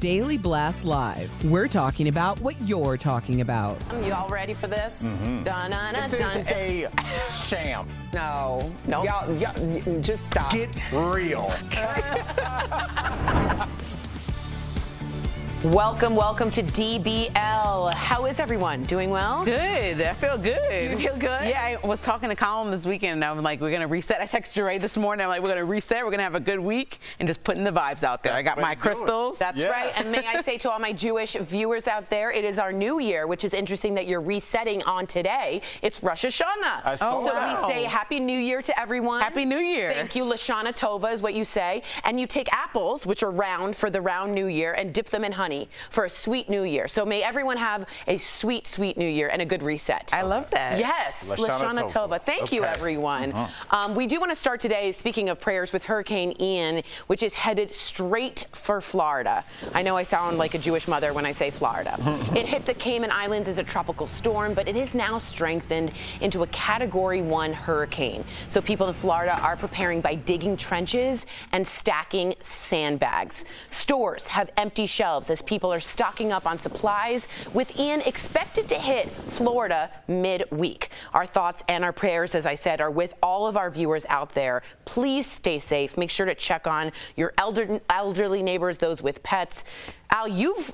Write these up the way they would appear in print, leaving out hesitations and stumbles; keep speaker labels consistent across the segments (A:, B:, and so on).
A: Daily Blast Live. We're talking about what you're talking about.
B: You all ready for this?
C: This is a sham.
B: No.
C: Y'all,
B: Just stop.
C: get real.
B: Welcome to DBL. How is everyone? Doing well?
D: Good. I feel good.
B: You feel good?
D: Yeah, I was talking to Colin this weekend, and I'm like, we're going to reset. I texted Ray this morning. I'm like, we're going to reset. We're going to have a good week, and just putting the vibes out there. I got my crystals.
B: That's right. And may I say to all my Jewish viewers out there, it is our new year, which is interesting that you're resetting on today. It's Rosh Hashanah.
C: So
B: we say Happy New Year to everyone.
D: Happy New Year.
B: Thank you. Lashana Tova is what you say. And you take apples, which are round for the round New Year, and dip them in honey for a sweet New Year. So may everyone have a sweet, sweet New Year and a good reset.
D: I love that.
B: Yes, Lashana Tova. Thank you, everyone. We do want to start today, speaking of prayers, with Hurricane Ian, which is headed straight for Florida. I know I sound like a Jewish mother when I say Florida. It hit the Cayman Islands as a tropical storm, but it is now strengthened into a Category 1 hurricane. So people in Florida are preparing by digging trenches and stacking sandbags. Stores have empty shelves as people are stocking up on supplies, with Ian expected to hit Florida mid-week. Our thoughts and our prayers, as I said, are with all of our viewers out there. Please stay safe. Make sure to check on your elderly neighbors, those with pets. Al, you've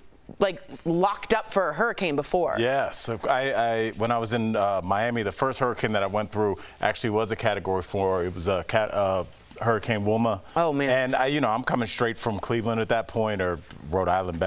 B: locked up for a hurricane before.
C: Yes. I when I was in Miami, the first hurricane that I went through actually was a Category 4. It was a Hurricane Wilma.
B: Oh, man.
C: And I'm coming straight from Cleveland at that point, or Rhode Island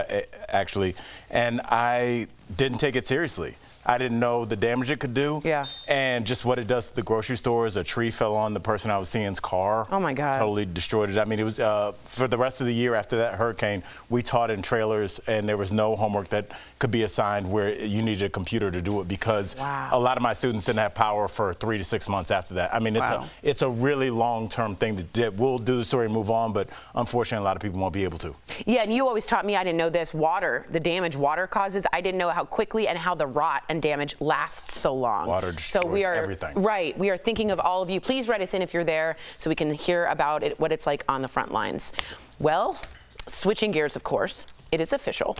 C: actually, and I didn't take it seriously. I didn't know the damage it could do.
B: Yeah.
C: And just what it does to the grocery stores. A tree fell on the person I was seeing's car.
B: Oh, my God.
C: Totally destroyed it. I mean, it was for the rest of the year after that hurricane, we taught in trailers, and there was no homework that could be assigned where you needed a computer to do it, because a lot of my students didn't have power for 3 to 6 months after that. I mean, it's a really long-term thing that we'll do the story and move on, but unfortunately, a lot of people won't be able to.
B: Yeah, and you always taught me, I didn't know this, the damage water causes. I didn't know how quickly and how the rot and damage lasts so long.
C: Water destroys everything.
B: Right. We are thinking of all of you. Please write us in if you're there so we can hear about it, what it's like on the front lines. Well, switching gears, of course, it is official.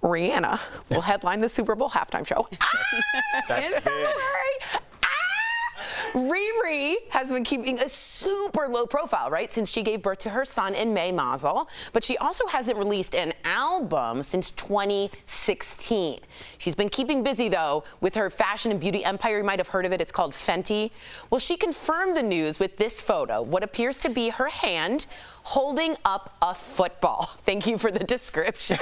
B: Rihanna will headline the Super Bowl halftime show.
C: That's big.
B: Riri has been keeping a super low profile, right, since she gave birth to her son in May, Mazel. But she also hasn't released an album since 2016. She's been keeping busy, though, with her fashion and beauty empire. You might have heard of it. It's called Fenty. Well, she confirmed the news with this photo, what appears to be her hand holding up a football. Thank you for the description.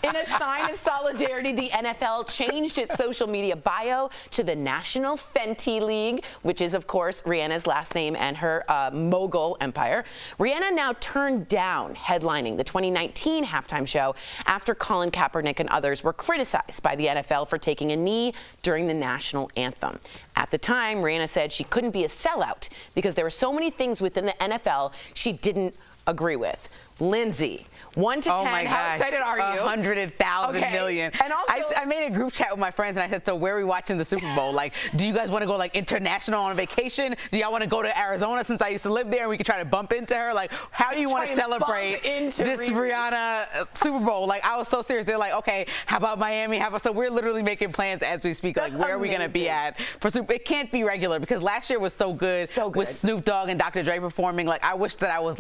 B: In a sign of solidarity, the NFL changed its social media bio to the National Fenty League, which is, of course, Rihanna's last name and her mogul empire. Rihanna now turned down headlining the 2019 halftime show after Colin Kaepernick and others were criticized by the NFL for taking a knee during the national anthem. At the time, Rihanna said she couldn't be a sellout because there were so many things within the NFL she didn't agree with. Lindsay, 1 to 10, how excited are you?
D: 100,000 million.
B: And also,
D: I made a group chat with my friends, and I said, so where are we watching the Super Bowl? Like, do you guys want to go international on vacation? Do y'all want to go to Arizona, since I used to live there, and we could try to bump into her? Like, how do you want to celebrate this Rihanna Super Bowl? Like, I was so serious. They're like, okay, how about Miami? So we're literally making plans as we speak. That's where are we going to be at for Super? It can't be regular, because last year was so good with Snoop Dogg and Dr. Dre performing. Like, I wish that I was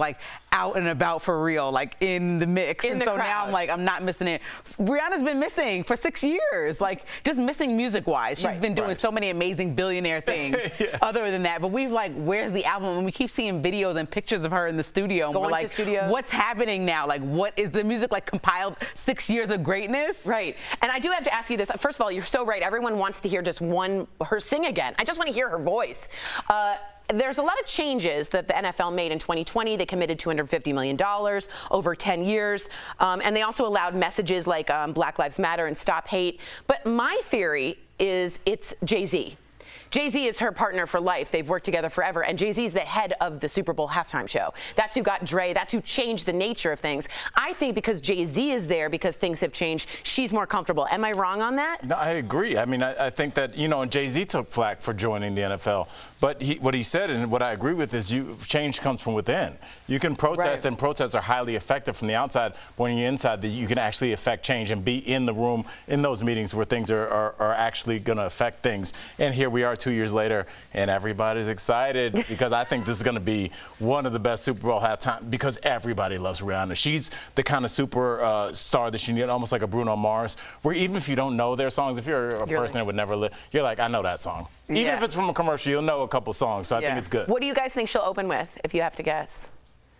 D: out and about for real, in the mix. And so now I'm not missing it. Rihanna's been missing for 6 years, just missing music-wise. She's been doing so many amazing billionaire things other than that. But we've where's the album? And we keep seeing videos and pictures of her in the studio. And we're to studios. What's happening now? What is the music compiled 6 years of greatness?
B: Right. And I do have to ask you this. First of all, you're so right. Everyone wants to hear just her sing again. I just want to hear her voice. There's a lot of changes that the NFL made in 2020. They committed $250 million over 10 years. And they also allowed messages like Black Lives Matter and Stop Hate. But my theory is it's Jay-Z. Jay-Z is her partner for life. They've worked together forever, and Jay-Z's the head of the Super Bowl halftime show. That's who got Dre. That's who changed the nature of things. I think because Jay-Z is there, because things have changed, she's more comfortable. Am I wrong on that?
C: No, I agree. I mean, I think that, you know, and Jay-Z took flack for joining the NFL, but what he said, and what I agree with, is change comes from within. You can protest, and protests are highly effective from the outside, but when you're inside, you can actually affect change and be in the room, in those meetings where things are actually going to affect things. And here we are 2 years later, and everybody's excited because I think this is going to be one of the best Super Bowl halftime, because everybody loves Rihanna. She's the kind of super star that you need, almost like a Bruno Mars, where even if you don't know their songs, if you're a person that would never live, you're like, I know that song. Even if it's from a commercial, you'll know a couple songs, so I think it's good.
B: What do you guys think she'll open with, if you have to guess?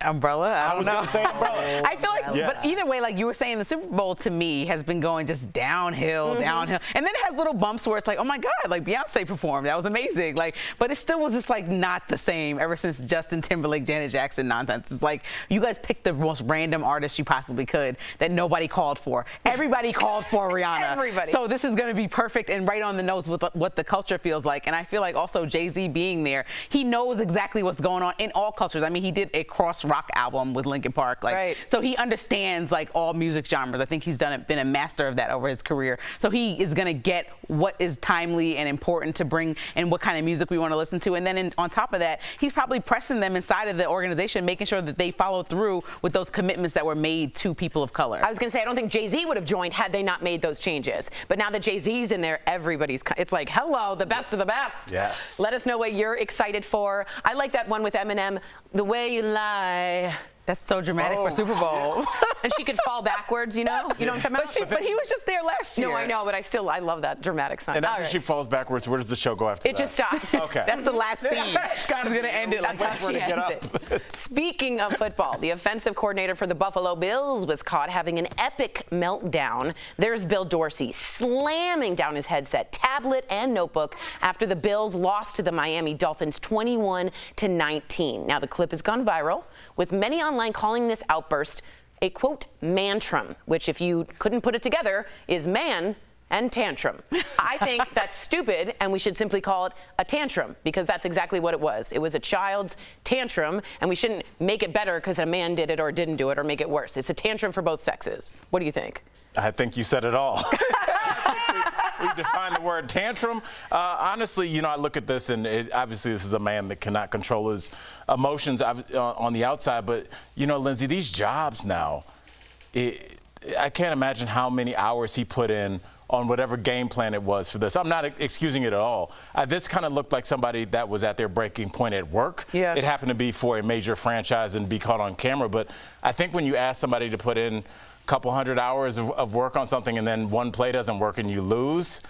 D: Umbrella? I don't know.
C: I was going to say Umbrella.
D: I feel like, but either way, like you were saying, the Super Bowl to me has been going just downhill, downhill. And then it has little bumps where it's like, oh my God, like Beyonce performed. That was amazing. Like, but it still was just like not the same ever since Justin Timberlake, Janet Jackson nonsense. It's like you guys picked the most random artist you possibly could that nobody called for. Everybody called for Rihanna.
B: Everybody.
D: So this is going to be perfect and right on the nose with what the culture feels like. And I feel like also Jay-Z being there, he knows exactly what's going on in all cultures. I mean, he did a cross rock album with Linkin Park, like so he understands like all music genres. I think he's been a master of that over his career. So he is going to get what is timely and important to bring and what kind of music we want to listen to. And then on top of that, he's probably pressing them inside of the organization, making sure that they follow through with those commitments that were made to people of color.
B: I was going to say, I don't think Jay-Z would have joined had they not made those changes. But now that Jay-Z's in there, it's like, hello, the best of the best.
C: Yes.
B: Let us know what you're excited for. I like that one with Eminem, The Way You Lie.
D: That's so dramatic for Super Bowl.
B: And she could fall backwards, you know? You know what I'm talking about?
D: But he was just there last year.
B: No, I know, but I love that dramatic song.
C: And after she falls backwards, where does the show go after that?
B: It just stops.
C: Okay.
D: That's the last scene.
C: It's going to end it like
B: that's how she ends it. Speaking of football, the offensive coordinator for the Buffalo Bills was caught having an epic meltdown. There's Bill Dorsey slamming down his headset, tablet, and notebook after the Bills lost to the Miami Dolphins 21-19. Now the clip has gone viral, with many online calling this outburst a, quote, mantrum, which if you couldn't put it together is man and tantrum. I think that's stupid, and we should simply call it a tantrum, because that's exactly what it was. It was a child's tantrum, and we shouldn't make it better because a man did it or didn't do it, or make it worse. It's a tantrum for both sexes. What do you think?
C: I think you said it all. We define the word tantrum. Honestly, you know, I look at this, and obviously this is a man that cannot control his emotions on the outside. But, you know, Lindsay, these jobs now, I can't imagine how many hours he put in on whatever game plan it was for this. I'm not excusing it at all. This kind of looked like somebody that was at their breaking point at work.
B: Yeah.
C: It happened to be for a major franchise and be caught on camera. But I think when you ask somebody to put in couple hundred hours of work on something and then one play doesn't work and you lose,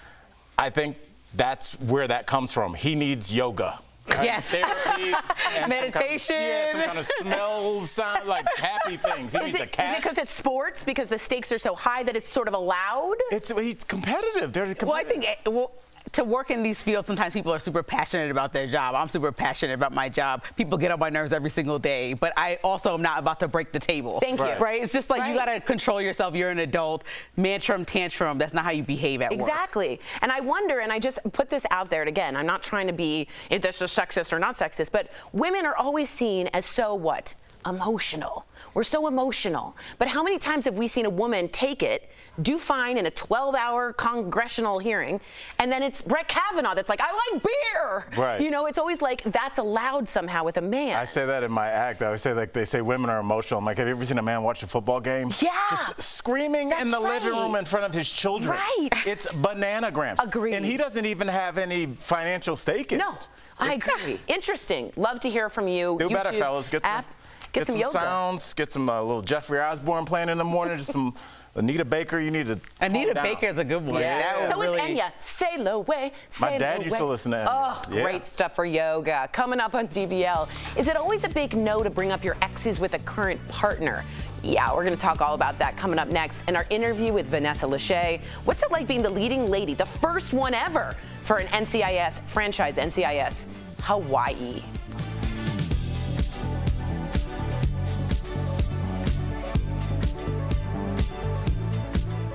C: I think that's where that comes from. He needs yoga. Right?
D: Yes.
C: Therapy, and
D: meditation.
C: Some kind of smells, sound like happy things. He needs a cat.
B: Is it because it's sports, because the stakes are so high that it's sort of allowed?
C: He's competitive. They're competitive.
D: Well, I think to work in these fields, sometimes people are super passionate about their job. I'm super passionate about my job. People get on my nerves every single day, but I also am not about to break the table.
B: Thank you.
D: Right? It's just like you got to control yourself. You're an adult. Mantrum, tantrum, that's not how you behave at work.
B: Exactly. And I wonder, and I just put this out there, and again, I'm not trying to be, if this is sexist or not sexist, but women are always seen as so what? Emotional. We're so emotional. But how many times have we seen a woman take it, do fine in a 12-hour congressional hearing, and then it's Brett Kavanaugh that's like, I like beer.
C: Right.
B: You know, it's always like that's allowed somehow with a man.
C: I say that in my act. I always say, like, they say women are emotional. I'm like, have you ever seen a man watch a football game?
B: Yeah.
C: Just screaming in the living room in front of his children.
B: Right.
C: It's bananagrams.
B: Agreed.
C: And he doesn't even have any financial stake in it.
B: No, I agree. Interesting. Love to hear from you.
C: Do better,
B: YouTube
C: fellas. Get some
B: yoga.
C: sounds. Get some little Jeffrey Osborne playing in the morning. Just some Anita Baker. You need to.
D: Anita Baker's a good one.
B: Yeah. So
D: really...
B: is Enya. Sail away.
C: My dad used to listen to Enya.
B: Oh, great stuff for yoga. Coming up on DBL. Is it always a big no to bring up your exes with a current partner? Yeah, we're going to talk all about that coming up next in our interview with Vanessa Lachey. What's it like being the leading lady, the first one ever for an NCIS franchise, NCIS Hawaii?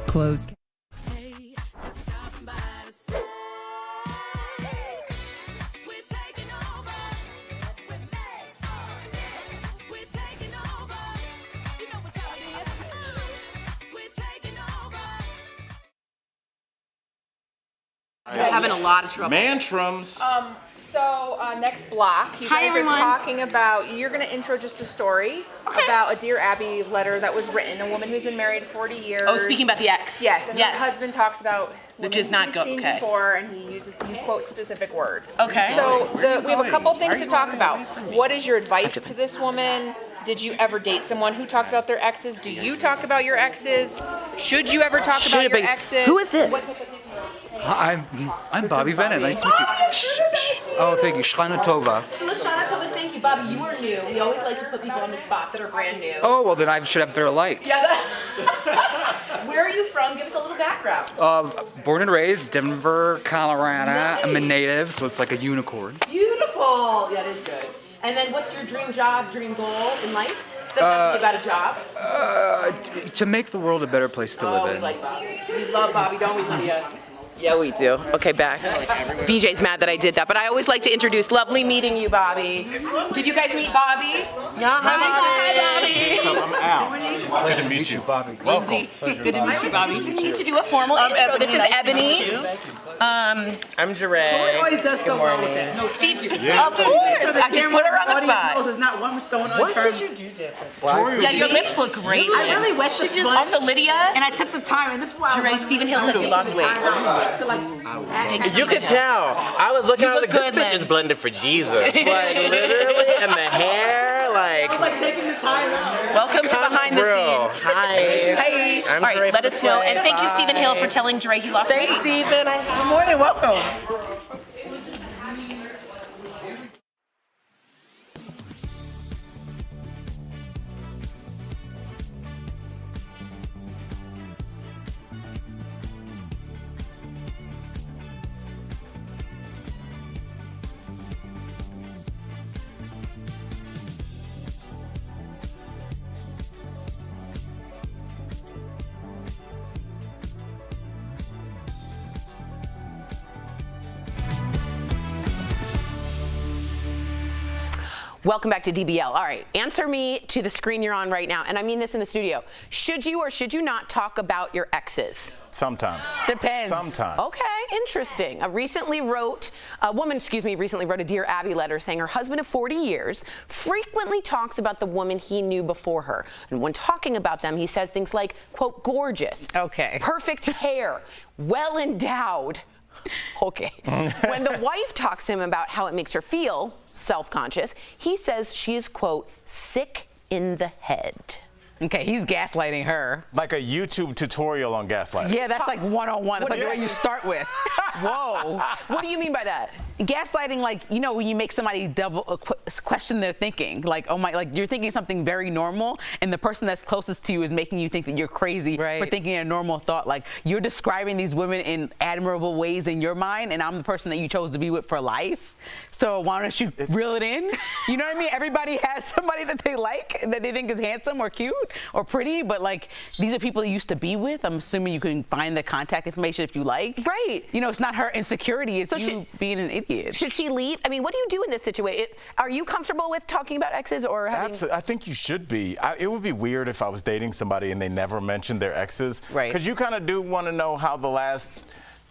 A: Closed.
B: having a lot of trouble.
C: Mantrums.
E: So next block, you guys are talking about, you're going to intro just a story about a Dear Abby letter that was written, a woman who's been married 40 years.
B: Oh, speaking about the ex.
E: Yes, and her husband talks about
B: which is not good. Okay.
E: Before, and you quote specific words.
B: Okay.
E: So we have a couple things to talk about. What is your advice to this woman? Did you ever date someone who talked about their exes? Do you talk about your exes? Should you ever talk about your exes?
B: Who is this?
F: I'm Bobby Bennett. Nice to meet you. Oh, thank you. Shana Tova.
B: Shana Tova, thank you. Bobby, you are new. We always like to put people on the spot that are brand new.
F: Oh, well, then I should have better light.
B: Yeah. Where are you from? Give us a little background.
F: Born and raised, Denver, Colorado. Nice. I'm a native, so it's like a unicorn.
B: Beautiful. That is good. And then what's your dream job, dream goal in life? Doesn't have to be about a job.
F: To make the world a better place to live in.
B: We like Bobby. We love Bobby, don't we, Lydia? Yeah, we do. Okay, back. BJ's mad that I did that, but I always like to introduce. Lovely meeting you, Bobby. Did you guys meet Bobby? Yeah. Hi, Bobby.
C: I'm Al. Good to meet you, Bobby.
B: Lindsay. Good to meet you, Bobby. We need to do a formal intro. This is Ebony.
G: I'm Jeray.
H: Tori always does so well with that. No,
B: Steve, of course. I just put her on the spot.
H: There's not one what's going on.
G: What did you do different?
B: Yeah, your lips look great.
H: I really wet the sponge.
B: Also, Lydia.
H: And I took the time, and this is why
B: Jeray, Stephen Hill says you lost weight.
G: You could tell. I was looking at the
B: good,
G: this bitch is blended for Jesus. Like, literally, and the hair, like.
H: I was like taking the time out.
B: Welcome to Behind the Scenes.
G: Hi.
B: Hi.
G: I'm
B: All right,
G: Jeray
B: let
G: for
B: us
G: the
B: know.
G: play.
B: And thank you,
G: Bye.
B: Stephen Hill, for telling Jeray he lost weight.
G: Thanks, Stephen.
H: Good morning, welcome.
B: Welcome back to DBL. All right, answer me to the screen you're on right now, and I mean this in the studio. Should you or should you not talk about your exes?
C: Sometimes.
B: Depends.
C: Sometimes.
B: Okay, interesting. A woman recently wrote a Dear Abby letter saying her husband of 40 years frequently talks about the woman he knew before her. And when talking about them, he says things like, quote, gorgeous.
D: Okay.
B: Perfect hair. Well endowed. Okay. When the wife talks to him about how it makes her feel, self-conscious, he says she is, quote, sick in the head.
D: Okay, he's gaslighting her.
C: Like a YouTube tutorial on gaslighting.
D: Yeah, that's like one-on-one. That's like the way you start with. Whoa.
B: What do you mean by that?
D: Gaslighting, like, you know, when you make somebody question their thinking, like, oh my, like you're thinking something very normal, and the person that's closest to you is making you think that you're crazy for thinking a normal thought. Like, you're describing these women in admirable ways in your mind, and I'm the person that you chose to be with for life. So why don't you reel it in? You know what I mean? Everybody has somebody that they like, that they think is handsome or cute or pretty, but like, these are people you used to be with. I'm assuming you can find the contact information if you like.
B: Right.
D: You know, it's not her insecurity, it's you being an idiot.
B: Should she leave? I mean, what do you do in this situation? Are you comfortable with talking about exes or having...
C: Absolutely. I think you should be. It would be weird if I was dating somebody and they never mentioned their exes.
D: Right.
C: Because you kind of do want to know how the last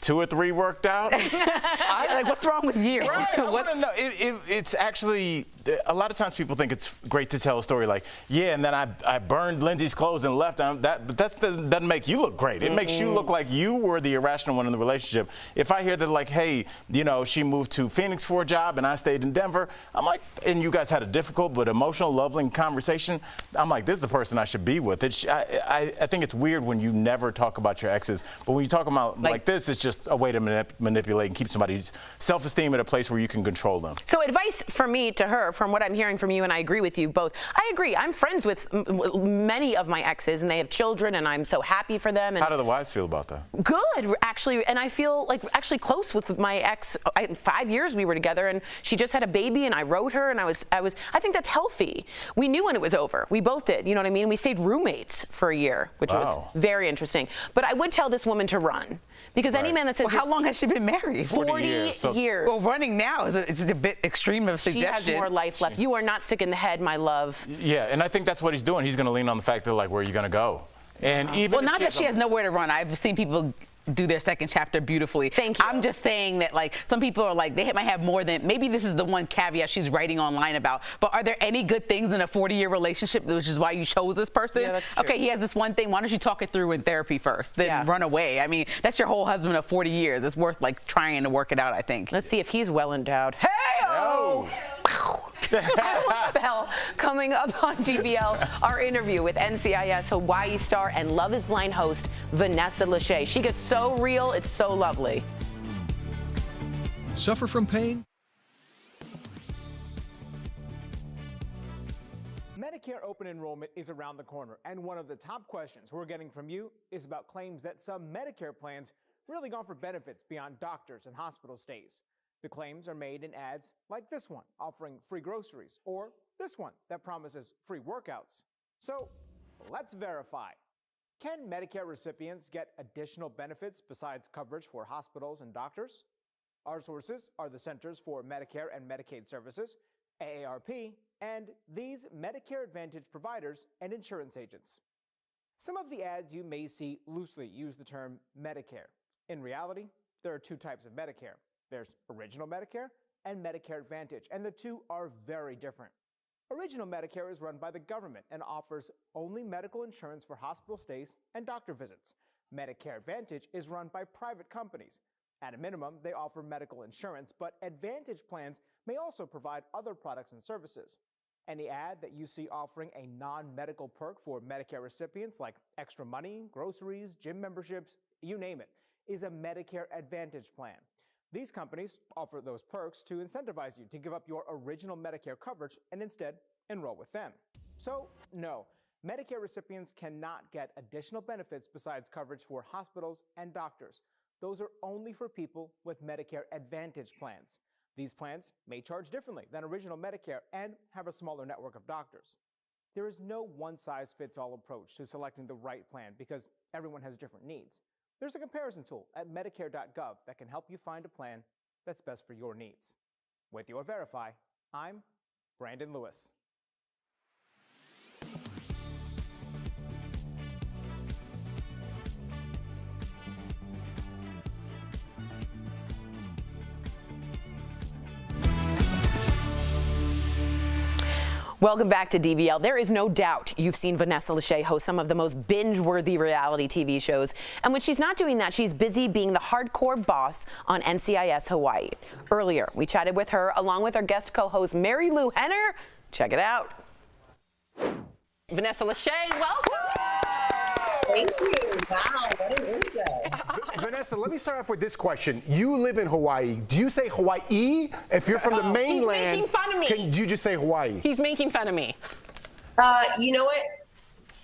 C: 2 or 3 worked out.
D: Like, what's wrong with you?
C: Right. I want to know. It's actually, a lot of times people think it's great to tell a story like, yeah, and then I burned Lindsay's clothes and left them. But that doesn't make you look great. It makes you look like you were the irrational one in the relationship. If I hear that, like, hey, you know, she moved to Phoenix for a job and I stayed in Denver, I'm like, and you guys had a difficult but emotional, loving conversation, I'm like, this is the person I should be with. I think it's weird when you never talk about your exes, but when you talk about like this, it's just a way to manipulate and keep somebody's self-esteem at a place where you can control them.
B: So advice from me to her, from what I'm hearing from you, and I agree with you both. I agree. I'm friends with many of my exes, and they have children, and I'm so happy for them. And
C: how do the wives feel about that?
B: Good, actually, and I feel like actually close with my ex. 5 years we were together, and she just had a baby, and I wrote her, and I think that's healthy. We knew when it was over. We both did. You know what I mean? We stayed roommates for a year, which was very interesting. But I would tell this woman to run. Because any man that says,
D: how long has she been married?
B: 40 years.
D: Well, running now is a bit extreme of a suggestion.
B: She has more life left. You are not sick in the head, my love.
C: Yeah, and I think that's what he's doing. He's going to lean on the fact that, like, where are you going to go? And even
D: not that she has nowhere to run. I've seen people do their second chapter beautifully.
B: Thank you.
D: I'm just saying that, like, some people are like, they might have more than, maybe this is the one caveat she's writing online about, but are there any good things in a 40-year relationship, which is why you chose this person?
B: Yeah, that's true.
D: Okay, he has this one thing. Why don't you talk it through in therapy first, then run away? I mean, that's your whole husband of 40 years. It's worth, like, trying to work it out, I think.
B: Let's see if he's well endowed. Hey-oh! I Fell coming up on DBL, our interview with NCIS Hawaii star and Love is Blind host Vanessa Lachey. She gets so real, it's so lovely.
I: Suffer from pain?
J: Medicare open enrollment is around the corner, and one of the top questions we're getting from you is about claims that some Medicare plans really offer benefits beyond doctors and hospital stays. The claims are made in ads like this one, offering free groceries, or this one that promises free workouts. So let's verify. Can Medicare recipients get additional benefits besides coverage for hospitals and doctors? Our sources are the Centers for Medicare and Medicaid Services, AARP, and these Medicare Advantage providers and insurance agents. Some of the ads you may see loosely use the term Medicare. In reality, there are two types of Medicare. There's Original Medicare and Medicare Advantage, and the two are very different. Original Medicare is run by the government and offers only medical insurance for hospital stays and doctor visits. Medicare Advantage is run by private companies. At a minimum, they offer medical insurance, but Advantage plans may also provide other products and services. Any ad that you see offering a non-medical perk for Medicare recipients like extra money, groceries, gym memberships, you name it, is a Medicare Advantage plan. These companies offer those perks to incentivize you to give up your original Medicare coverage and instead enroll with them. So, no, Medicare recipients cannot get additional benefits besides coverage for hospitals and doctors. Those are only for people with Medicare Advantage plans. These plans may charge differently than Original Medicare and have a smaller network of doctors. There is no one-size-fits-all approach to selecting the right plan because everyone has different needs. There's a comparison tool at Medicare.gov that can help you find a plan that's best for your needs. With your Verify, I'm Brandon Lewis.
B: Welcome back to DBL. There is no doubt you've seen Vanessa Lachey host some of the most binge-worthy reality TV shows. And when she's not doing that, she's busy being the hardcore boss on NCIS Hawaii. Earlier, we chatted with her along with our guest co-host Mary Lou Henner. Check it out. Vanessa Lachey, welcome.
K: Thank you. Wow, what an intro.
L: Vanessa, let me start off with this question. You live in Hawaii. Do you say Hawaii? If you're from the mainland,
B: he's making fun of me.
L: Do you just say Hawaii?
B: He's making fun of me.
K: You know what?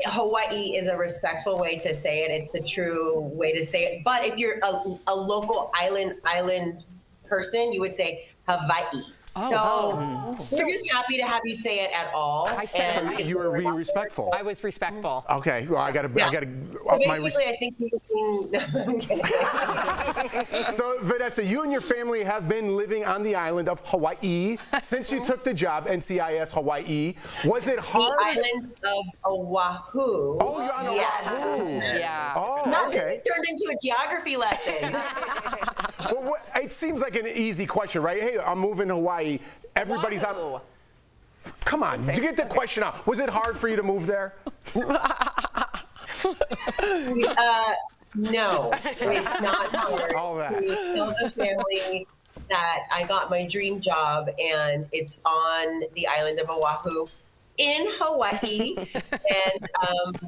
K: Hawaii is a respectful way to say it. It's the true way to say it. But if you're a local island person, you would say Hawaii.
B: Oh,
K: so we're just happy to have you say it at all.
L: I said so you were being respectful.
B: I was respectful.
L: Okay, well, I gotta
K: so
L: up my
K: basically, I think
L: So, Vanessa, you and your family have been living on the island of Hawaii since you took the job, NCIS Hawaii. Was it hard?
K: The island of Oahu.
L: Oh, you're on Oahu.
B: Yeah.
L: Oh,
K: now,
L: okay.
K: this has turned into a geography lesson.
L: Well, it seems like an easy question, right? Hey, I'm moving to Hawaii. Everybody's on. Come on, did you get the question out? Was it hard for you to move there?
K: No, it's not hard.
L: All that.
K: We tell the family that I got my dream job and it's on the island of Oahu in Hawaii. And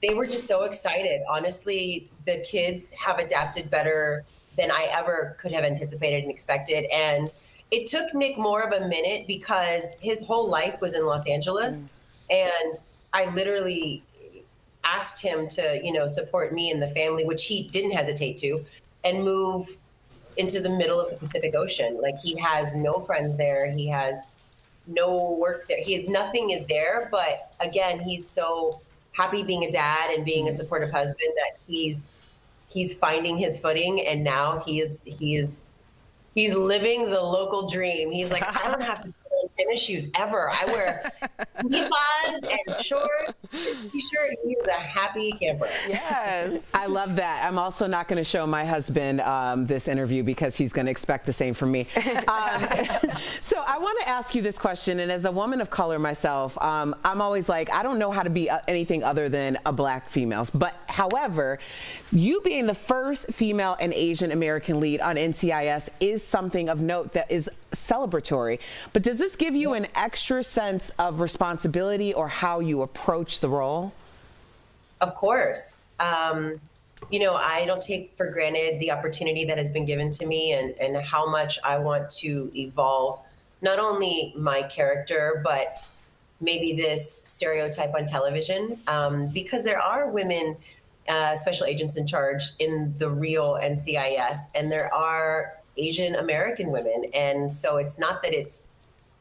K: they were just so excited. Honestly, the kids have adapted better than I ever could have anticipated and expected. And it took Nick more of a minute because his whole life was in Los Angeles. And I literally asked him to, support me and the family, which he didn't hesitate to, and move into the middle of the Pacific Ocean. Like, he has no friends there. He has no work there. Nothing is there. But again, he's so happy being a dad and being a supportive husband that he's finding his footing. And now he's living the local dream. He's like, I don't have to put on tennis shoes ever. I wear Levi's and shorts, t-shirt. He is a happy camper.
B: Yes.
A: I love that. I'm also not going to show my husband this interview because he's going to expect the same from me. So I want to ask you this question, and as a woman of color myself, I'm always like, I don't know how to be anything other than a black female. But however, you being the first female and Asian American lead on NCIS is something of note that is celebratory. But does this give you an extra sense of responsibility or how you approach the role?
K: Of course. You know, I don't take for granted the opportunity that has been given to me and how much I want to evolve not only my character, but maybe this stereotype on television, because there are women special agents in charge in the real NCIS, and there are Asian American women. And so it's not that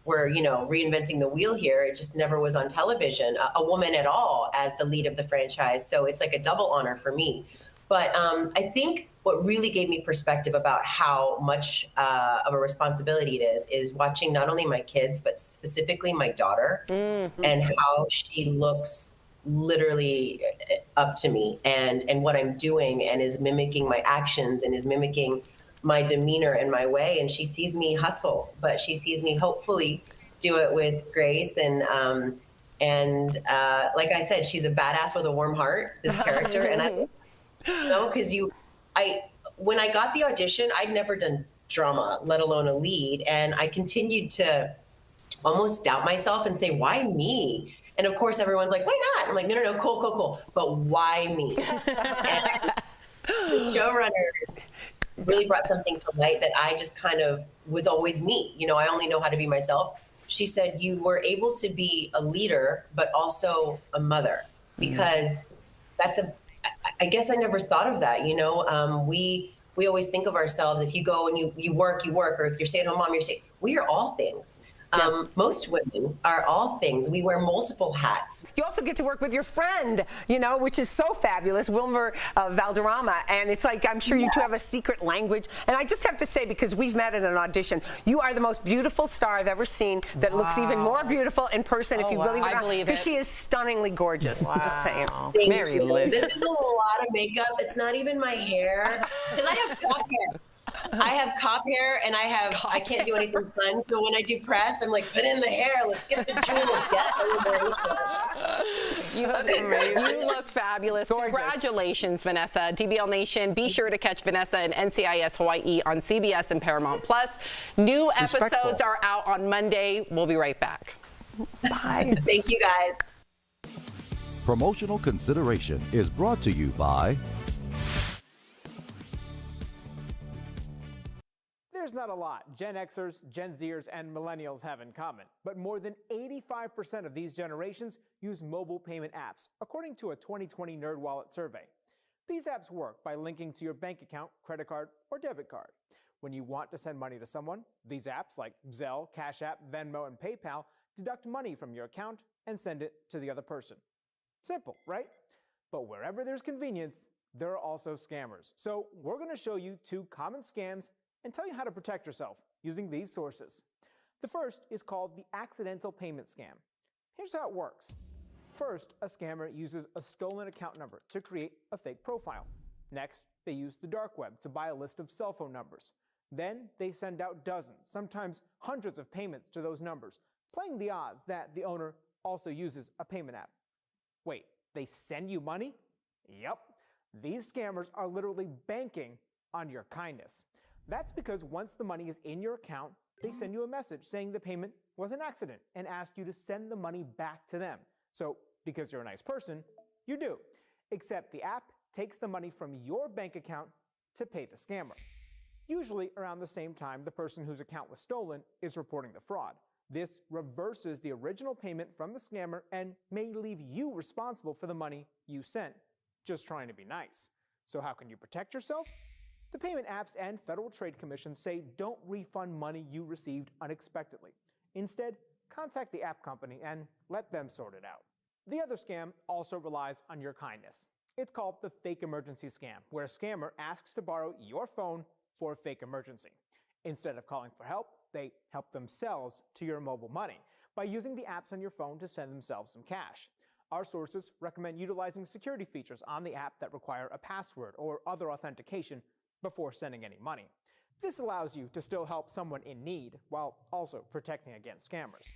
K: we're, you know, reinventing the wheel here. It just never was on television, a woman at all as the lead of the franchise. So it's like a double honor for me. But I think what really gave me perspective about how much of a responsibility it is watching not only my kids, but specifically my daughter, and how she looks literally up to me and what I'm doing, and is mimicking my actions and is mimicking my demeanor and my way. And she sees me hustle, but she sees me hopefully do it with grace. And like I said, she's a badass with a warm heart, this character. And I, you know, because when I got the audition, I'd never done drama, let alone a lead. And I continued to almost doubt myself and say, why me? And of course, everyone's like, why not? I'm like, no, cool. But why me? And the showrunners really brought something to light that I just kind of was always me. You know, I only know how to be myself. She said, you were able to be a leader, but also a mother, because I guess I never thought of that. You know, we always think of ourselves, if you go and you work, or if you're stay-at-home mom, we are all things. Most women are all things. We wear multiple hats.
I: You also get to work with your friend, you know, which is so fabulous, Wilmer Valderrama. And it's like, I'm sure you two have a secret language. And I just have to say, because we've met at an audition, you are the most beautiful star I've ever seen that looks even more beautiful in person, if you believe it or not. Because she is stunningly gorgeous. I'm just saying.
K: Mary Liz. This is a lot of makeup. It's not even my hair. Because I have cop hair. I have cop hair, and I can't do anything fun. So when I do press, I'm like, put in the hair. Let's get the jewels. Yes,
B: You look amazing. You look fabulous. Gorgeous. Congratulations, Vanessa. DBL Nation, be sure to catch Vanessa in NCIS Hawaii on CBS and Paramount Plus. New episodes are out on Monday. We'll be right back.
K: Bye. Thank you, guys.
M: Promotional consideration is brought to you by...
J: There's not a lot Gen Xers, Gen Zers, and Millennials have in common, but more than 85% of these generations use mobile payment apps, according to a 2020 NerdWallet survey. These apps work by linking to your bank account, credit card, or debit card. When you want to send money to someone, these apps like Zelle, Cash App, Venmo, and PayPal deduct money from your account and send it to the other person. Simple, right? But wherever there's convenience, there are also scammers. So we're going to show you 2 common scams and tell you how to protect yourself using these sources. The first is called the accidental payment scam. Here's how it works. First, a scammer uses a stolen account number to create a fake profile. Next, they use the dark web to buy a list of cell phone numbers. Then they send out dozens, sometimes hundreds of payments to those numbers, playing the odds that the owner also uses a payment app. Wait, they send you money? Yep. These scammers are literally banking on your kindness. That's because once the money is in your account, they send you a message saying the payment was an accident and ask you to send the money back to them. So, because you're a nice person, you do. Except the app takes the money from your bank account to pay the scammer. Usually around the same time the person whose account was stolen is reporting the fraud. This reverses the original payment from the scammer and may leave you responsible for the money you sent, just trying to be nice. So how can you protect yourself? The payment apps and Federal Trade Commission say don't refund money you received unexpectedly. Instead, contact the app company and let them sort it out. The other scam also relies on your kindness. It's called the fake emergency scam, where a scammer asks to borrow your phone for a fake emergency. Instead of calling for help, they help themselves to your mobile money. by using the apps on your phone to send themselves some cash. Our sources recommend utilizing security features on the app that require a password or other authentication before sending any money. This allows you to still help someone in need while also protecting against scammers.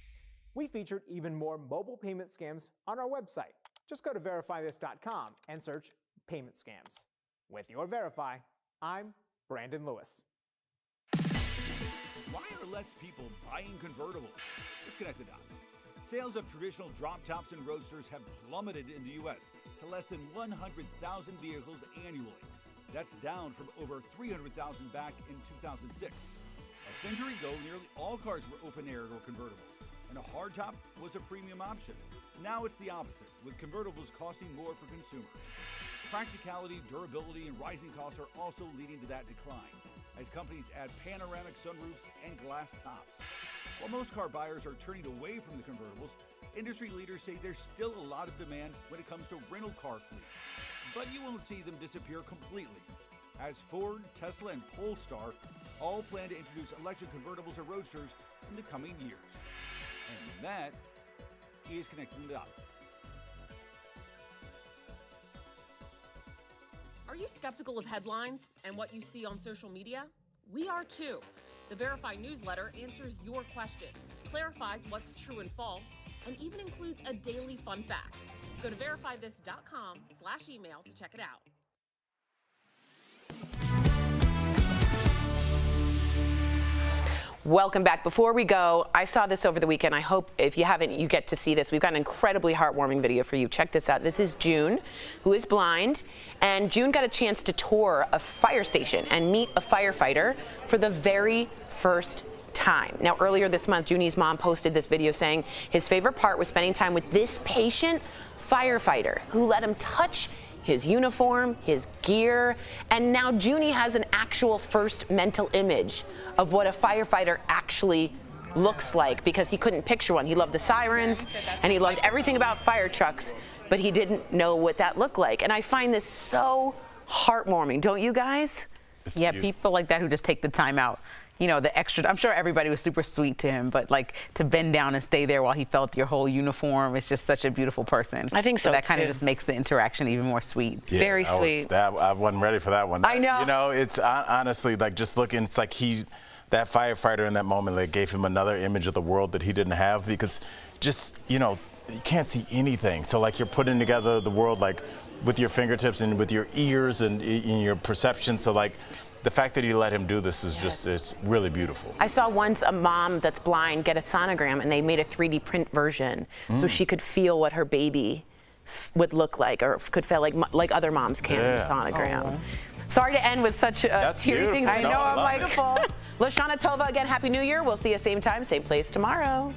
J: We featured even more mobile payment scams on our website. Just go to verifythis.com and search payment scams. With your Verify, I'm Brandon Lewis.
N: Why are less people buying convertibles? Let's connect the dots. Sales of traditional drop tops and roadsters have plummeted in the U.S. to less than 100,000 vehicles annually. That's down from over 300,000 back in 2006. A century ago, nearly all cars were open-air or convertibles, and a hardtop was a premium option. Now it's the opposite, with convertibles costing more for consumers. Practicality, durability, and rising costs are also leading to that decline, as companies add panoramic sunroofs and glass tops. While most car buyers are turning away from the convertibles, industry leaders say there's still a lot of demand when it comes to rental car fleets. But you won't see them disappear completely, as Ford, Tesla, and Polestar all plan to introduce electric convertibles or roadsters in the coming years. And that is Connecting the Dots.
O: Are you skeptical of headlines and what you see on social media? We are too. The Verify newsletter answers your questions, clarifies what's true and false, and even includes a daily fun fact. Go to verifythis.com/email to check it out.
B: Welcome back. Before we go, I saw this over the weekend. I hope if you haven't, you get to see this. We've got an incredibly heartwarming video for you. Check this out. This is June, who is blind, and June got a chance to tour a fire station and meet a firefighter for the very first time. Now, earlier this month, Junie's mom posted this video saying his favorite part was spending time with this patient firefighter who let him touch his uniform, his gear, and now Junie has an actual first mental image of what a firefighter actually looks like, because he couldn't picture one. He loved the sirens and he loved everything about fire trucks, but he didn't know what that looked like. And I find this so heartwarming, don't you guys?
D: Yeah, people like that who just take the time out. You know, the extra, I'm sure everybody was super sweet to him, but like to bend down and stay there while he felt your whole uniform is just such a beautiful person.
B: I think so,
D: that kind of
B: too.
D: just makes the interaction even more sweet.
C: Yeah,
B: very sweet.
C: I wasn't ready for that one.
B: I know.
C: You know, it's honestly like just looking, it's like that firefighter in that moment, like gave him another image of the world that he didn't have, because just, you know, you can't see anything. So like you're putting together the world like with your fingertips and with your ears and in your perception. So like, the fact that he let him do this is just, it's really beautiful.
B: I saw once a mom that's blind get a sonogram, and they made a 3D print version so she could feel what her baby would look like, or could feel like other moms can in a sonogram.
C: Oh.
B: Sorry to end with such teary things. I know, I'm like, Lashana Tova again, Happy New Year. We'll see you same time, same place tomorrow.